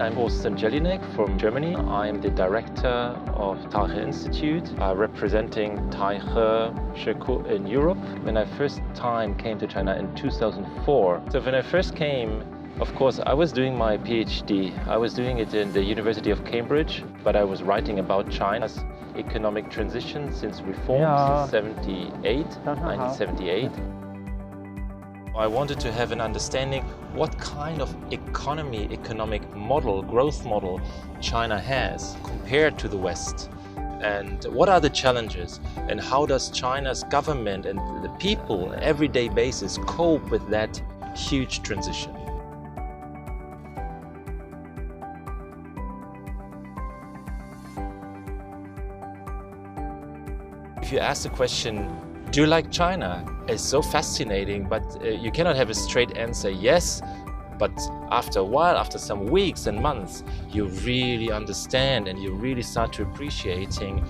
I'm Horsten Jelinek from Germany. I'm the director of Taihe Institute, representing Taihe Shekou in Europe. When I first time came to China in 2004. So when I first came, of course, I was doing my PhD. I was doing it in the University of Cambridge, but I was writing about China's economic transition since reform, since 1978. I wanted to have an understanding what kind of economic model, growth model China has compared to the West. And what are the challenges? And how does China's government and the people on an everyday basis cope with that huge transition? If you ask the question, do you like China? It's so fascinating, but you cannot have a straight answer, yes. But after a while, after some weeks and months, you really understand and you really start to appreciating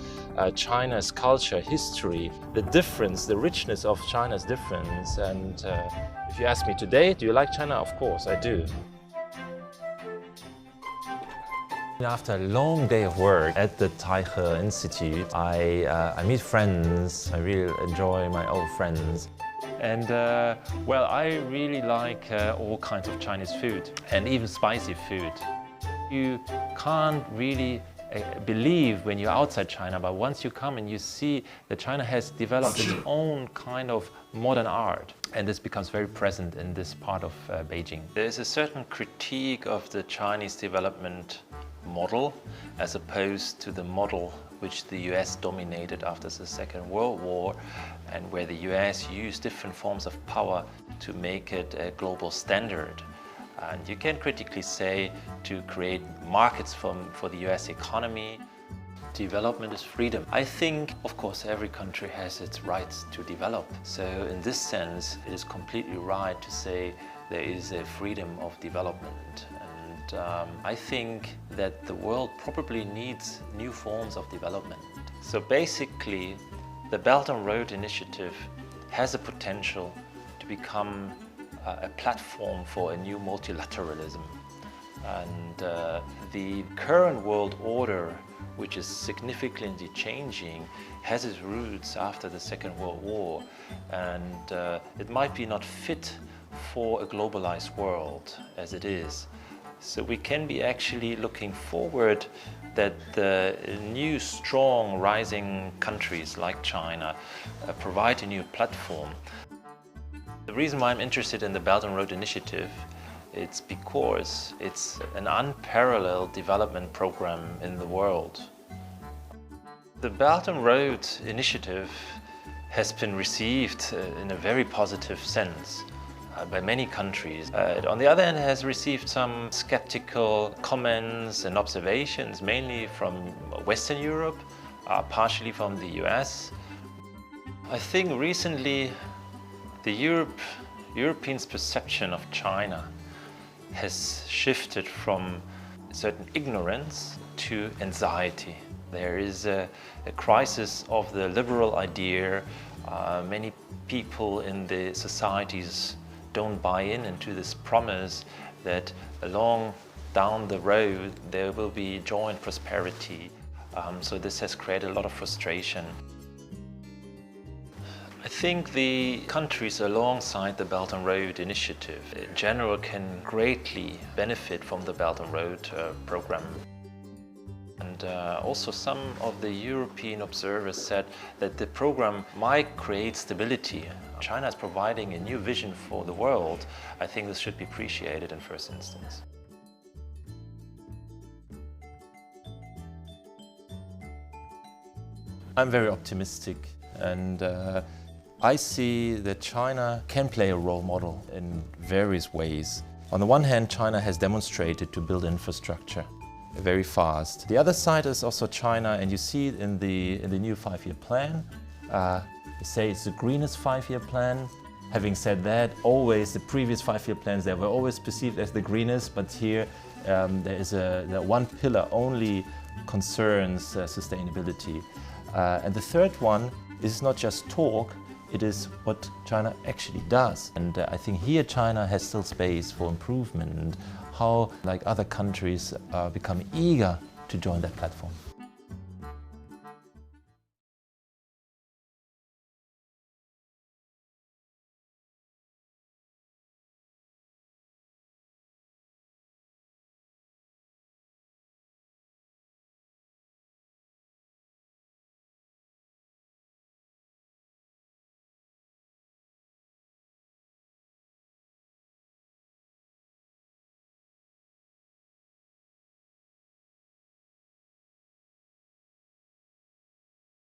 China's culture, history, the difference, the richness of China's difference. And if you ask me today, do you like China? Of course, I do. After a long day of work at the Taihe Institute, I meet friends. I really enjoy my old friends. And well, I really like all kinds of Chinese food and even spicy food. You can't really believe when you're outside China, but once you come and you see that China has developed its own kind of modern art, and this becomes very present in this part of Beijing. There's a certain critique of the Chinese development model as opposed to the model which the US dominated after the Second World War, and where the US used different forms of power to make it a global standard. And you can critically say to create markets for the US economy, development is freedom. I think, of course, every country has its rights to develop. So in this sense, it is completely right to say there is a freedom of development. I think that the world probably needs new forms of development. So basically, the Belt and Road Initiative has a potential to become a platform for a new multilateralism. And the current world order, which is significantly changing, has its roots after the Second World War. And it might be not fit for a globalized world as it is. So we can be actually looking forward that the new, strong, rising countries like China provide a new platform. The reason why I'm interested in the Belt and Road Initiative, it's because it's an unparalleled development program in the world. The Belt and Road Initiative has been received in a very positive sense by many countries. On the other hand, it has received some skeptical comments and observations, mainly from Western Europe, partially from the US. I think recently the Europeans' perception of China has shifted from certain ignorance to anxiety. There is a crisis of the liberal idea. Many people in the societies don't buy into this promise that along down the road there will be joy and prosperity. So this has created a lot of frustration. I think the countries alongside the Belt and Road Initiative in general can greatly benefit from the Belt and Road program. And also some of the European observers said that the program might create stability. China is providing a new vision for the world. I think this should be appreciated in first instance. I'm very optimistic, and I see that China can play a role model in various ways. On the one hand, China has demonstrated to build infrastructure very fast. The other side is also China, and you see it in the new 5-year plan. They say it's the greenest 5-year plan. Having said that, always the previous 5-year plans, they were always perceived as the greenest, but here there is the one pillar only concerns sustainability. And the third one is not just talk, it is what China actually does. And I think here China has still space for improvement. how like other countries become eager to join that platform.